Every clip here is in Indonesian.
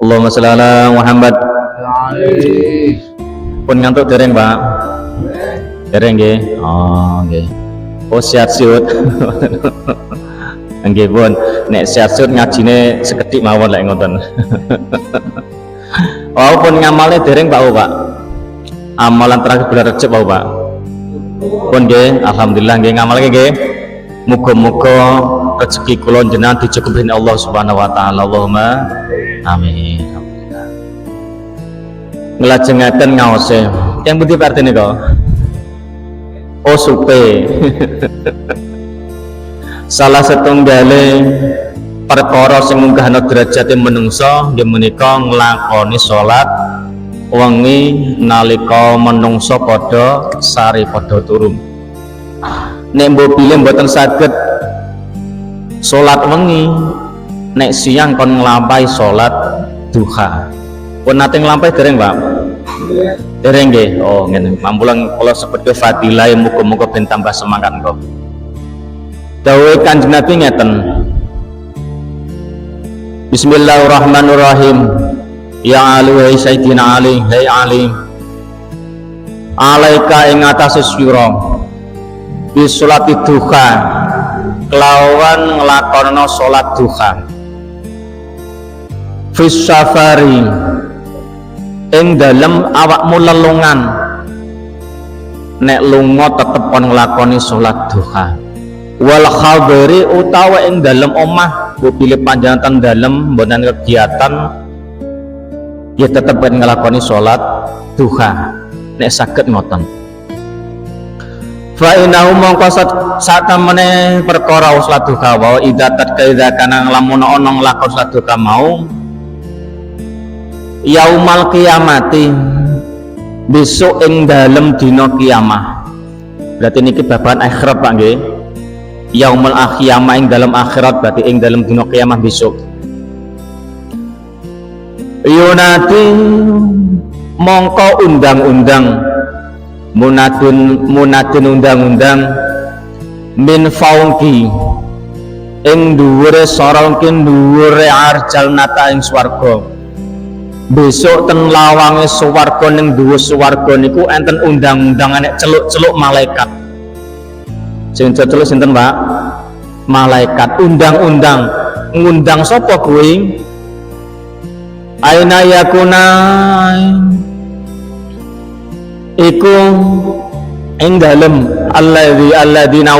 Allahumma sholli ala Muhammad. Pun ngantuk dereng, Pak? Dereng nggih. Oh, nggih. Oh, sehat siut. Nggih pun, nek sehat siut ngajine sekedhik mawon lek ngoten. Oh, pun ngamalnya dereng, Pak, Pak. Amalan terakhir bulan Rejab, Pak. Pun nggih, alhamdulillah nggih ngamalke nggih. Muga-muga rezeki kula jenengan dicukupi Allah Subhanahu wa taala. Allahumma amin. Nglajengaken ngaose. Yang pundi Pak artine kok? Oh, supe. Salah setunggale perkara sing munggahna derajate menungsa nggih menika nglakoni salat wengi nalika menungsa padha sari padha turu. Nek mbok pilih mboten saged salat wengi, nek siang kon nglampahi salat duha. Pun nate nglampahi dereng, Pak? Dereng nggih. Oh, ngene. Mampulang kula sebut fadilah muga-muga ben tambah semangat kok. Dawuh Kanjeng Nabi ngeten. Bismillahirrahmanirrahim. Ya Ali wa Sayyidina Ali, hai Ali. Alaika ing atase sira bisolati duha kelawan nglakono salat duha fis safari ing dalem awakmu lelungan nek lunga tetep kon nglakoni salat duha wal khadiri utawa ing dalem omah mbok pilih panjenengan dalem mboten kegiatan ya tetep nglakoni salat duha nek saged ngoten. Fa innahu mongko sak temene perkara salat duha wa idza tatkaiza kana lamun ana nglakon salat duha mau yaumal kiamati besok ing dalem dina kiamah. Berarti niki babagan akhirat Pak nggih. Yaumul akhiyamah ing dalem akhirat berarti ing dalem dina kiamah besok. Yunati mongko undang-undang munadun undang-undang min faungki ing dhuwure sorongke dhuwure arjalnata ing swarga. Besok ten lawange swarga ning dhuwur swarga niku enten undang-undang nek celuk-celuk malaikat. Sing celuk sinten, Pak? Malaikat. Undang-undang ngundang sapa kuwi? Aina yakuna iku ing dalem alladzina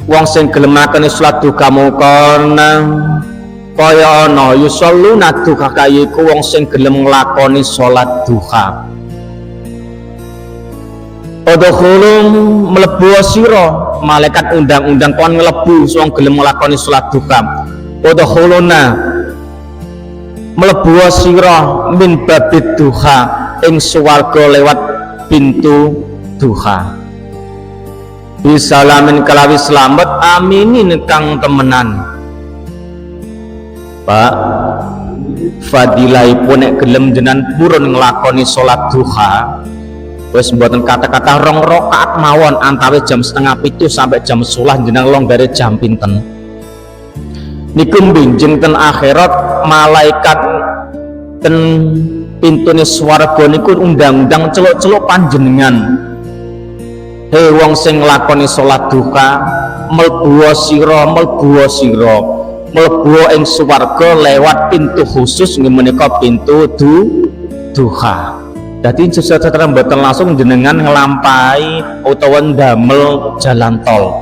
wong sing gelem nglakoni salat duha mukana kaya ana yusalluna duha kaya iku wong sing gelem nglakoni salat duha. Udkhulum mlebu sira malaikat undang-undang kon mlebu wong gelem nglakoni salat duha. Udkhuluna mlebu sira min babid duha ing swarga lewat pintu duha. Bisalamin kalawi selamat aminin kang temenan. Pak, fadilahipun nek gelem jenengan purun nglakoni salat duha wis mboten kata-kata 2 rakaat mawon antawis jam 6:30 sampai jam 11 jenengan longgare jam pinten niku benjing ten akhirat malaikat ten pintune swarga niku undang-undang celuk-celuk panjenengan. Hei wong sing nglakoni salat duha mlebu sira mlebu ing swarga lewat pintu khusus nggih menika pintu duha. Dadi secara mboten langsung jenengan nglampahi utawa ndamel jalan tol.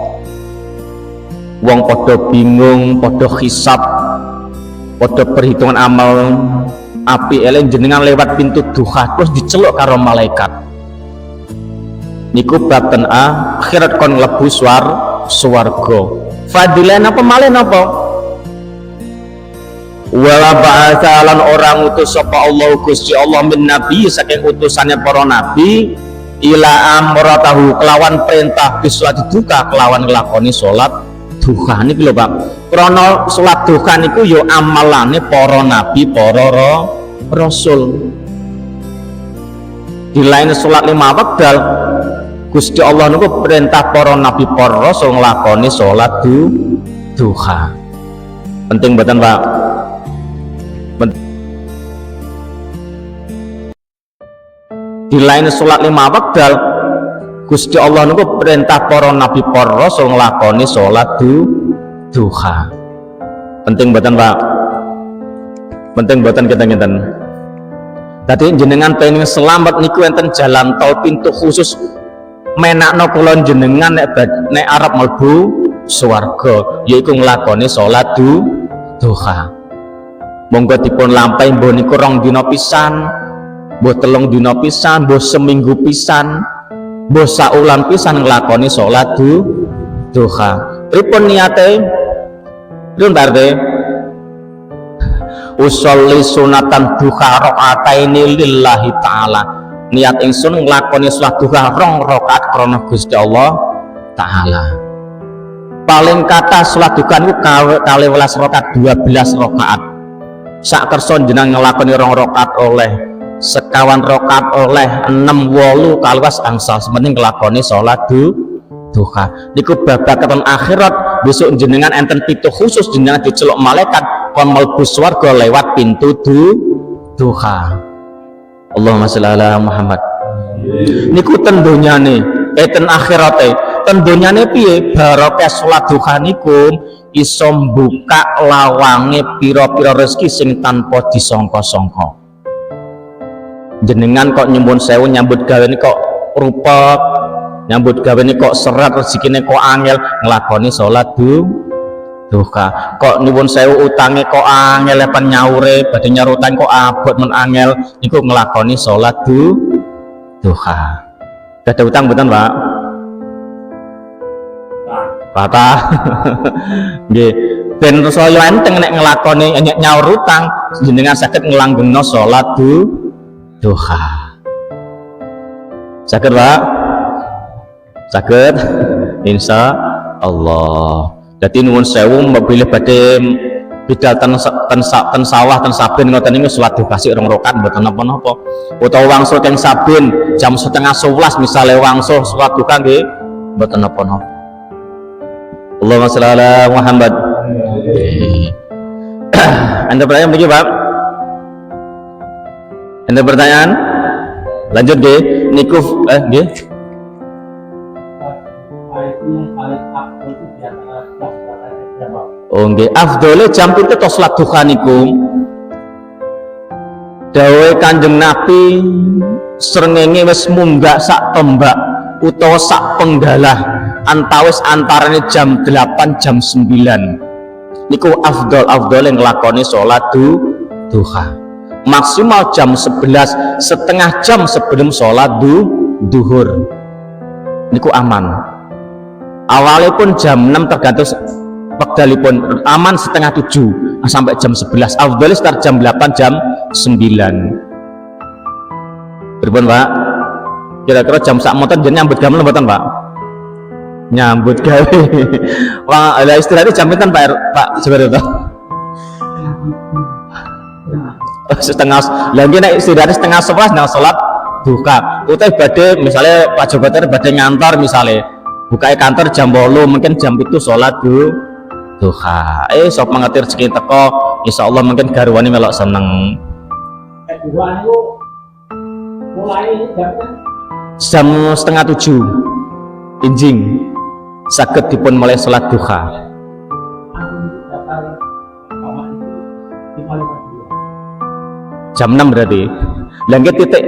Wong padha bingung, padha hisab, padha perhitungan amal api eleng jenengan lewat pintu duha terus diceluk karo malaikat. Niku bab ten akhirat kon mlebu swarga. Fadilah napa malih napa? Wala ba'atsalan orang utus sapa Allah Gusti Allah min nabi saking utusannya para nabi ila amratahu kelawan perintah bisolati duha kelawan nglakoni salat duha niki lho Pak. Krana salat duha niku ya amalane para nabi, para rasul. Di lain salat 5 wekdal Gusti Allah niku perintah para nabi, para rasul nglakoni salat duha. Penting mboten Pak? dilaini salat 5 wekdal Gusti Allah niku perintah para nabi para rasul nglakoni salat duha. Penting mboten Pak? Penting mboten kita-kita. Dadi jenengan pengen selamat niku enten jalan tol pintu khusus menakno kula jenengan nek arep mlebu swarga yaiku nglakoni salat duha. Monggo dipun lampahi mbuh niku 2 dina pisan, mbuh 3 dina pisan, mbuh seminggu pisan, mbuh saulan pisan nglakoni salat duha. Pripun niate? Pripun berarti? Usolli sunatan duha rakaataini lillahi ta'ala. Niat ingsun nglakoni salat duha 2 rakaat krana Gusti Allah taala. Paling kata salat duha niku 12 rakaat, 12 rakaat. Sak kersa jenengan nglakoni 2 rakaat oleh sekawan rakaat oleh 6 8 kaluwas angsal sementing nglakoni salat duha. Niku babagan akhirat besok jenengan enten pitu khusus jenengan diceluk malaikat kon mlebu swarga lewat pintu duha. Allahumma sholli ala Muhammad. Niku ten donyane, ten akhirate. Ten donyane piye? Barokah salat duha niku iso mbuka lawange pira-pira rezeki sing tanpa disangka-sangka. Jenengan kok nyuwun sewu nyambut gawe kok rupet, nyambut gawe kok seret, rezekine kok angel nglakoni salat duha. Kok nyuwun sewu utange kok angel pen nyaure, badhe nyaur utang kok abot men angel niku nglakoni salat duha. Gadah utang mboten, Pak? Patah. Nggih. Ben saya enteng nek nglakoni nyaur utang jenengan saged nglanggengno salat duha. Saged, Pak? Saged? Insya Allah. Jadi nuwun sewu mbile badhe bidal ten sawah ten sabin ngoten niku salat duha sik 2 rakaat mboten napa-napa. Utawa wangsul teng sabin jam 10:30 misale wangsul salat duha nggih mboten napa-napa. Allahumma sholli ala Muhammad. Anda pertanyaan begini, Pak? Anda pertanyaan? Lanjut deh. Niku nggih. Oh nggih, afdole jam pintu to salat duha niku. Dawuhe Kanjeng Nabi srengenge wis munggah sak tombak utawa sak penggalah antawis antarane jam 8 jam 9. Niku afdole nglakoni salat duha. Maksimal jam 11 setengah jam sebelum salat duhur. Niku aman. Awalnya pun jam 6 tergantung wekdalipun aman setengah 7 sampai jam 11. Afdal start jam 8 jam 9. Pripun, Pak? Kira-kira jam sak moten jeneng nyambut gawe mboten, Pak? Nyambut gawe. Wah, lah istirahatnya jam pinten, Pak Jabir to? Setengah. Lah nggih nek istirahatnya setengah 11 nang salat duha. Utahe badhe misale Pak Jabir badhe ngantor misale. Bukae kantor jam 8 mungkin jam 7 salat duha. Sop mengerti rezeki teko insyaallah mungkin garwane melok seneng. Duha niku mulai jam setengah 7 injing saged dipun mulai salat duha. Jam 6 berarti. Lah nggih titik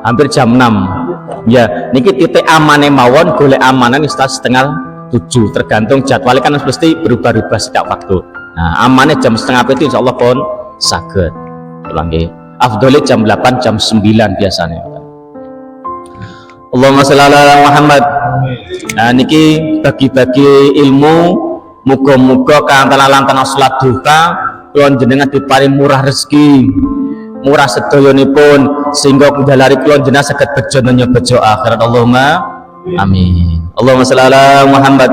hampir jam 6. Ya, niki titik amane mawon golek amanan setengah 7 tergantung jadwalnya kan mesti berubah-ubah setiap waktu. Nah, amannya jam setengah 7 insyaallah pun saged. Nggih. Afdole jam 8 jam 9 biasanya. Allahumma sholli ala Muhammad. Nah, niki bagi-bagi ilmu muga-muga kantana lantana salat duha kula jenengan diparing murah rezeki, murah sedayanipun sehingga kudalari kula jenengan saged bejo donya bejo akhirat. Allahumma amin. Allahumma sholli ala Muhammad.